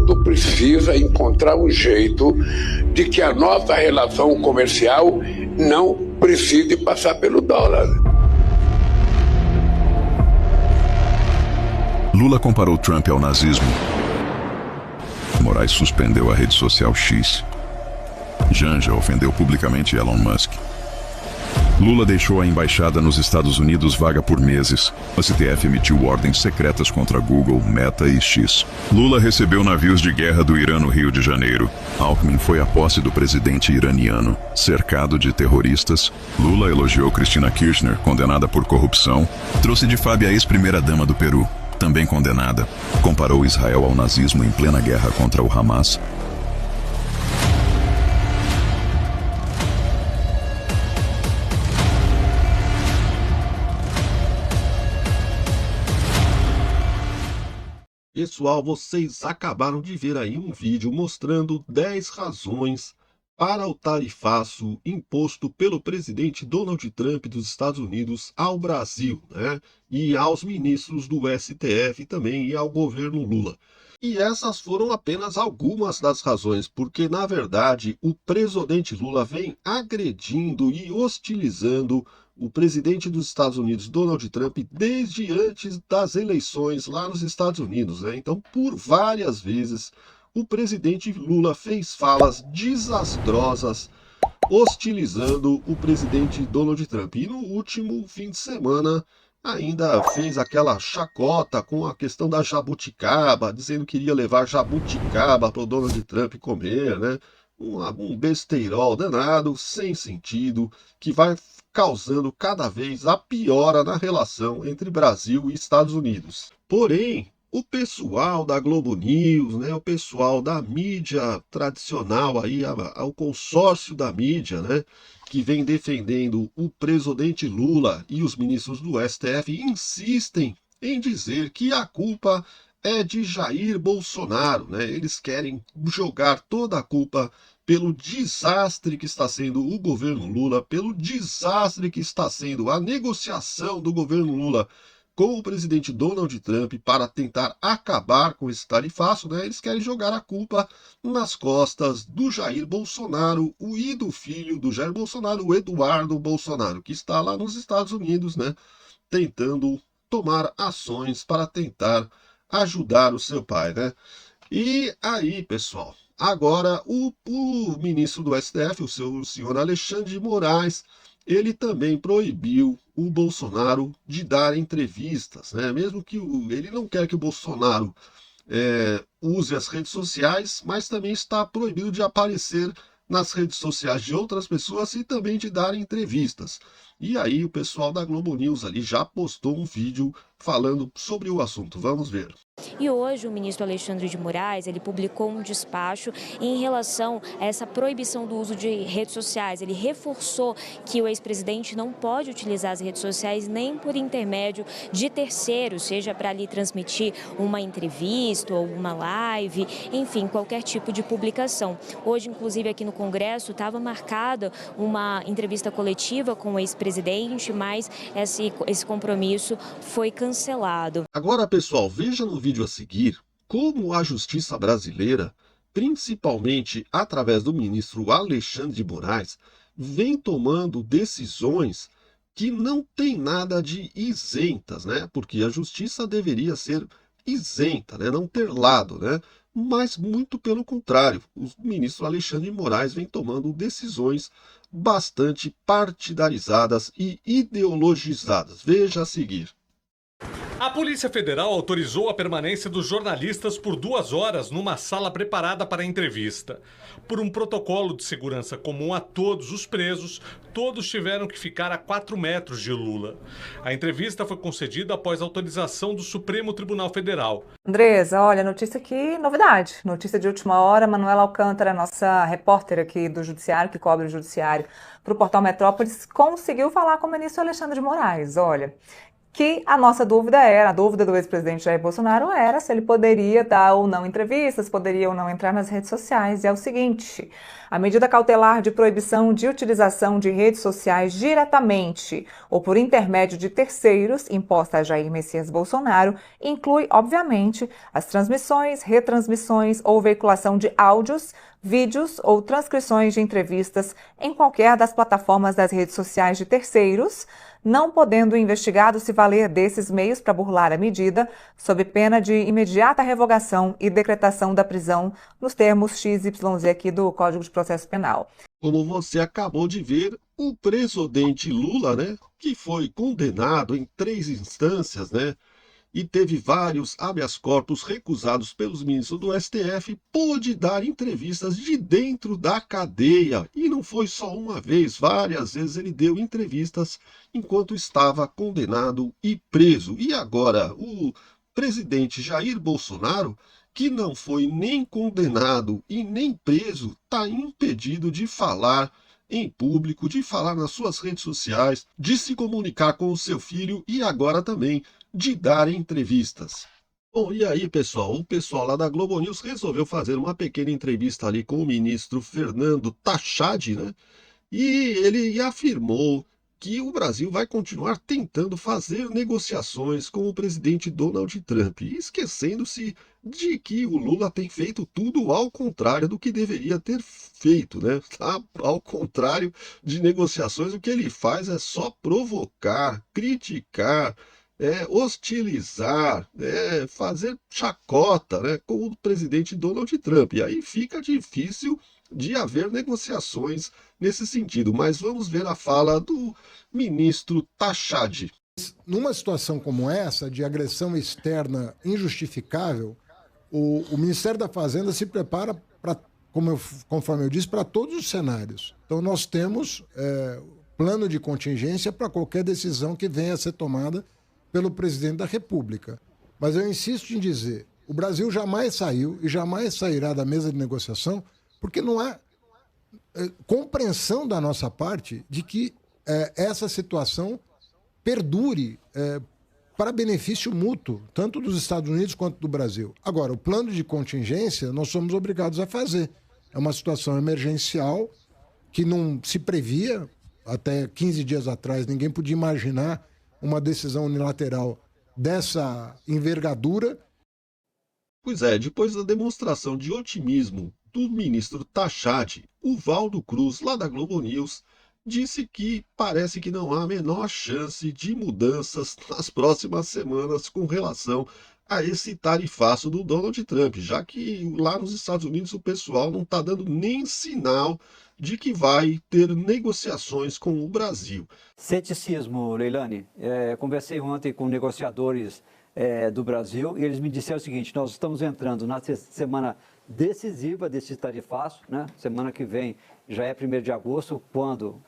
mundo precisa encontrar um jeito de que a nossa relação comercial não precise passar pelo dólar. Lula comparou Trump ao nazismo. Moraes suspendeu a rede social X. Janja ofendeu publicamente Elon Musk. Lula deixou a embaixada nos Estados Unidos vaga por meses. O STF emitiu ordens secretas contra Google, Meta e X. Lula recebeu navios de guerra do Irã no Rio de Janeiro. Alckmin foi à posse do presidente iraniano. Cercado de terroristas, Lula elogiou Cristina Kirchner, condenada por corrupção. Trouxe de Fábia a ex-primeira-dama do Peru, também condenada. Comparou Israel ao nazismo em plena guerra contra o Hamas. Pessoal, vocês acabaram de ver aí um vídeo mostrando 10 razões para o tarifaço imposto pelo presidente Donald Trump dos Estados Unidos ao Brasil, né? E aos ministros do STF também e ao governo Lula. E essas foram apenas algumas das razões, porque na verdade o presidente Lula vem agredindo e hostilizando o presidente dos Estados Unidos, Donald Trump, desde antes das eleições lá nos Estados Unidos, né? Então, por várias vezes, o presidente Lula fez falas desastrosas, hostilizando o presidente Donald Trump. E no último fim de semana, ainda fez aquela chacota com a questão da jabuticaba, dizendo que iria levar jabuticaba para o Donald Trump comer, né? Um besteirol danado, sem sentido, que vai causando cada vez a piora na relação entre Brasil e Estados Unidos. Porém, o pessoal da Globo News, né, o pessoal da mídia tradicional, aí, o consórcio da mídia, né, que vem defendendo o presidente Lula e os ministros do STF, insistem em dizer que a culpa é de Jair Bolsonaro, né? Eles querem jogar toda a culpa pelo desastre que está sendo o governo Lula, pelo desastre que está sendo a negociação do governo Lula com o presidente Donald Trump para tentar acabar com esse tarifaço, né? Eles querem jogar a culpa nas costas do Jair Bolsonaro e do filho do Jair Bolsonaro, o Eduardo Bolsonaro, que está lá nos Estados Unidos, né? Tentando tomar ações para tentar ajudar o seu pai, né? E aí, pessoal, agora o ministro do STF, o senhor Alexandre de Moraes, ele também proibiu o Bolsonaro de dar entrevistas, né? Mesmo que ele não quer que o Bolsonaro use as redes sociais, mas também está proibido de aparecer nas redes sociais de outras pessoas e também de dar entrevistas. E aí o pessoal da Globo News ali já postou um vídeo falando sobre o assunto. Vamos ver. E hoje o ministro Alexandre de Moraes, ele publicou um despacho em relação a essa proibição do uso de redes sociais. Ele reforçou que o ex-presidente não pode utilizar as redes sociais nem por intermédio de terceiros, seja para ali transmitir uma entrevista ou uma live, enfim, qualquer tipo de publicação. Hoje, inclusive, aqui no Congresso, estava marcada uma entrevista coletiva com o ex-presidente, mas esse compromisso foi cancelado. Agora, pessoal, veja no vídeo a seguir como a justiça brasileira, principalmente através do ministro Alexandre de Moraes, vem tomando decisões que não tem nada de isentas, né? Porque a justiça deveria ser isenta, né? Não ter lado, né? Mas muito pelo contrário, o ministro Alexandre de Moraes vem tomando decisões bastante partidarizadas e ideologizadas. Veja a seguir. A Polícia Federal autorizou a permanência dos jornalistas por 2 horas numa sala preparada para a entrevista. Por um protocolo de segurança comum a todos os presos, todos tiveram que ficar a 4 metros de Lula. A entrevista foi concedida após autorização do Supremo Tribunal Federal. Andresa, olha, notícia aqui, novidade. Notícia de última hora, Manuela Alcântara, nossa repórter aqui do Judiciário, que cobre o Judiciário para o Portal Metrópolis, conseguiu falar com o ministro Alexandre de Moraes. Olha, que a nossa dúvida era, a dúvida do ex-presidente Jair Bolsonaro era se ele poderia dar ou não entrevistas, poderia ou não entrar nas redes sociais. E é o seguinte, a medida cautelar de proibição de utilização de redes sociais diretamente ou por intermédio de terceiros, imposta a Jair Messias Bolsonaro, inclui, obviamente, as transmissões, retransmissões ou veiculação de áudios, vídeos ou transcrições de entrevistas em qualquer das plataformas das redes sociais de terceiros, não podendo o investigado se valer desses meios para burlar a medida, sob pena de imediata revogação e decretação da prisão, nos termos XYZ aqui do Código de Processo Penal. Como você acabou de ver, o presidente Lula, né, que foi condenado em 3 instâncias, né, e teve vários habeas corpus recusados pelos ministros do STF, pôde dar entrevistas de dentro da cadeia. E não foi só uma vez, várias vezes ele deu entrevistas enquanto estava condenado e preso. E agora, o presidente Jair Bolsonaro, que não foi nem condenado e nem preso, está impedido de falar em público, de falar nas suas redes sociais, de se comunicar com o seu filho e agora também de dar entrevistas. Bom, e aí, pessoal? O pessoal lá da Globo News resolveu fazer uma pequena entrevista ali com o ministro Fernando Tachad, né? E ele afirmou que o Brasil vai continuar tentando fazer negociações com o presidente Donald Trump, esquecendo-se de que o Lula tem feito tudo ao contrário do que deveria ter feito, né? Ao contrário de negociações, o que ele faz é só provocar, criticar, hostilizar, fazer chacota, né, com o presidente Donald Trump. E aí fica difícil de haver negociações nesse sentido. Mas vamos ver a fala do ministro Tachad. Numa situação como essa, de agressão externa injustificável, o Ministério da Fazenda se prepara, conforme eu disse, para todos os cenários. Então nós temos plano de contingência para qualquer decisão que venha a ser tomada pelo presidente da República. Mas eu insisto em dizer, o Brasil jamais saiu e jamais sairá da mesa de negociação porque não há compreensão da nossa parte de que essa situação perdure para benefício mútuo, tanto dos Estados Unidos quanto do Brasil. Agora, o plano de contingência nós somos obrigados a fazer. É uma situação emergencial que não se previa, até 15 dias atrás, ninguém podia imaginar uma decisão unilateral dessa envergadura. Pois é, depois da demonstração de otimismo do ministro Tachad, o Valdo Cruz, lá da Globo News, disse que parece que não há a menor chance de mudanças nas próximas semanas com relação a esse tarifaço do Donald Trump, já que lá nos Estados Unidos o pessoal não está dando nem sinal de que vai ter negociações com o Brasil. Ceticismo, Leilani. Conversei ontem com negociadores do Brasil e eles me disseram o seguinte: nós estamos entrando na semana decisiva desse tarifaço, né? Semana que vem já é 1º de agosto, quando,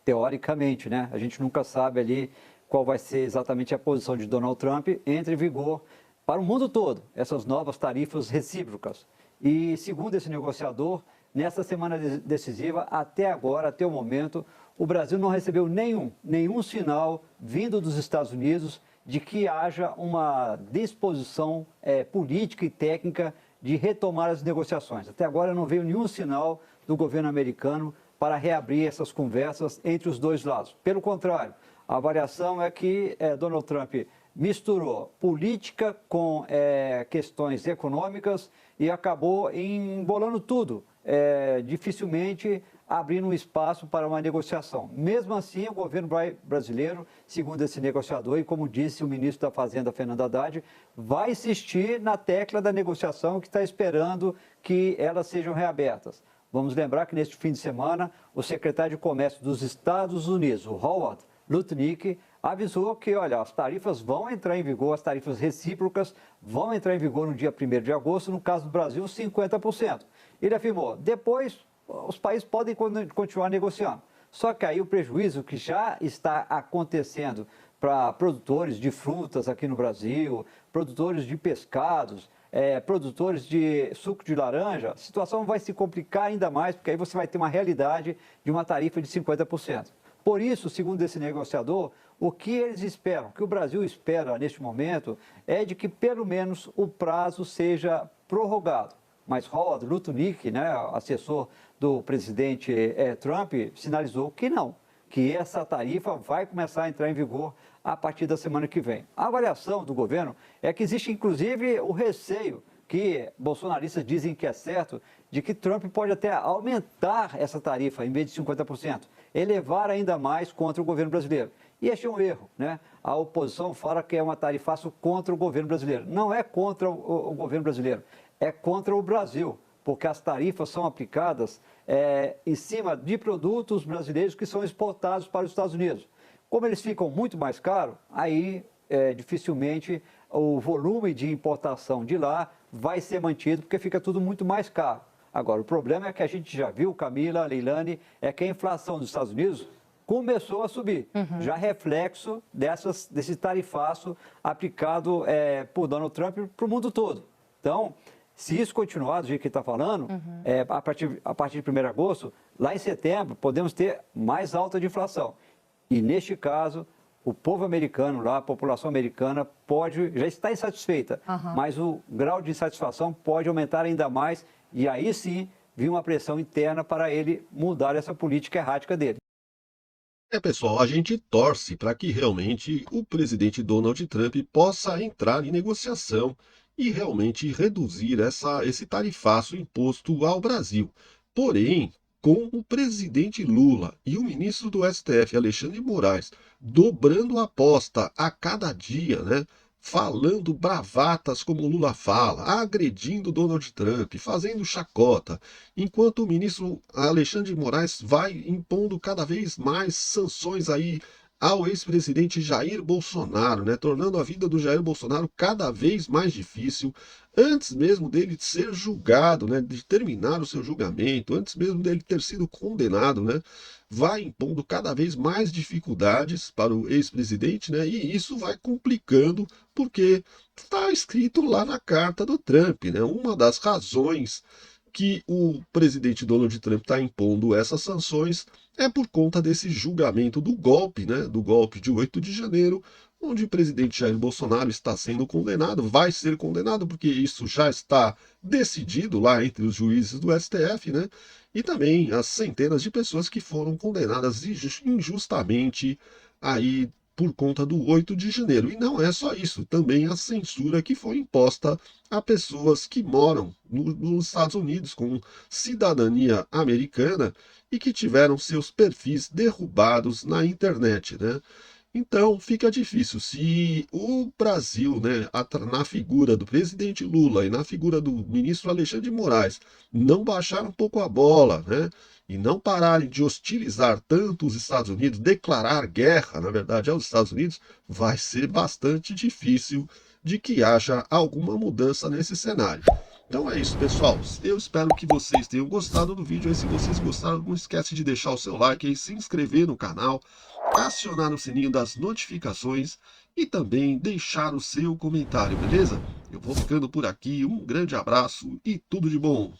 teoricamente, né, a gente nunca sabe ali qual vai ser exatamente a posição de Donald Trump, entre em vigor para o mundo todo essas novas tarifas recíprocas. E, segundo esse negociador, nessa semana decisiva, até agora, até o momento, o Brasil não recebeu nenhum sinal vindo dos Estados Unidos de que haja uma disposição política e técnica de retomar as negociações. Até agora não veio nenhum sinal do governo americano para reabrir essas conversas entre os dois lados. Pelo contrário, a avaliação é que Donald Trump misturou política com questões econômicas e acabou embolando tudo, dificilmente abrindo um espaço para uma negociação. Mesmo assim, o governo brasileiro, segundo esse negociador, e como disse o ministro da Fazenda, Fernando Haddad, vai insistir na tecla da negociação, que está esperando que elas sejam reabertas. Vamos lembrar que neste fim de semana, o secretário de Comércio dos Estados Unidos, o Howard Lutnick, avisou que, olha, as tarifas vão entrar em vigor, as tarifas recíprocas vão entrar em vigor no dia 1º de agosto, no caso do Brasil, 50%. Ele afirmou, depois os países podem continuar negociando. Só que aí o prejuízo que já está acontecendo para produtores de frutas aqui no Brasil, produtores de pescados, produtores de suco de laranja, a situação vai se complicar ainda mais, porque aí você vai ter uma realidade de uma tarifa de 50%. Por isso, segundo esse negociador, o que eles esperam, o que o Brasil espera neste momento, é de que pelo menos o prazo seja prorrogado. Mas Howard Lutnick, né, assessor do presidente Trump, sinalizou que não, que essa tarifa vai começar a entrar em vigor a partir da semana que vem. A avaliação do governo é que existe inclusive o receio, que bolsonaristas dizem que é certo, de que Trump pode até aumentar essa tarifa em vez de 50%, elevar ainda mais contra o governo brasileiro. E este é um erro, né? A oposição fala que é uma tarifaço contra o governo brasileiro. Não é contra o governo brasileiro, é contra o Brasil, porque as tarifas são aplicadas em cima de produtos brasileiros que são exportados para os Estados Unidos. Como eles ficam muito mais caros, aí dificilmente o volume de importação de lá vai ser mantido, porque fica tudo muito mais caro. Agora, o problema é que a gente já viu, Camila, Leilane, é que a inflação dos Estados Unidos começou a subir, já reflexo desse tarifaço aplicado por Donald Trump para o mundo todo. Então, se isso continuar do jeito que está falando, a partir de 1º de agosto, lá em setembro, podemos ter mais alta de inflação. E, neste caso, o povo americano lá, a população americana, já está insatisfeita, mas o grau de insatisfação pode aumentar ainda mais e aí sim vir uma pressão interna para ele mudar essa política errática dele. Pessoal, a gente torce para que realmente o presidente Donald Trump possa entrar em negociação e realmente reduzir esse tarifaço imposto ao Brasil. Porém, com o presidente Lula e o ministro do STF, Alexandre de Moraes, dobrando a aposta a cada dia, né? Falando bravatas como Lula fala, agredindo Donald Trump, fazendo chacota, enquanto o ministro Alexandre de Moraes vai impondo cada vez mais sanções aí ao ex-presidente Jair Bolsonaro, né, tornando a vida do Jair Bolsonaro cada vez mais difícil, antes mesmo dele ser julgado, né, de terminar o seu julgamento, antes mesmo dele ter sido condenado, né, vai impondo cada vez mais dificuldades para o ex-presidente, né, e isso vai complicando, porque está escrito lá na carta do Trump, né, uma das razões que o presidente Donald Trump está impondo essas sanções é por conta desse julgamento do golpe, né, do golpe de 8 de janeiro, onde o presidente Jair Bolsonaro está sendo condenado, vai ser condenado, porque isso já está decidido lá entre os juízes do STF, né, e também as centenas de pessoas que foram condenadas injustamente aí por conta do 8 de janeiro. E não é só isso, também a censura que foi imposta a pessoas que moram nos Estados Unidos com cidadania americana e que tiveram seus perfis derrubados na internet, né? Então fica difícil. Se o Brasil, né, na figura do presidente Lula e na figura do ministro Alexandre de Moraes, não baixar um pouco a bola, né, e não pararem de hostilizar tanto os Estados Unidos, declarar guerra, na verdade, aos Estados Unidos, vai ser bastante difícil de que haja alguma mudança nesse cenário. Então é isso, pessoal. Eu espero que vocês tenham gostado do vídeo. E se vocês gostaram, não esquece de deixar o seu like e se inscrever no canal, acionar o sininho das notificações e também deixar o seu comentário, beleza? Eu vou ficando por aqui. Um grande abraço e tudo de bom!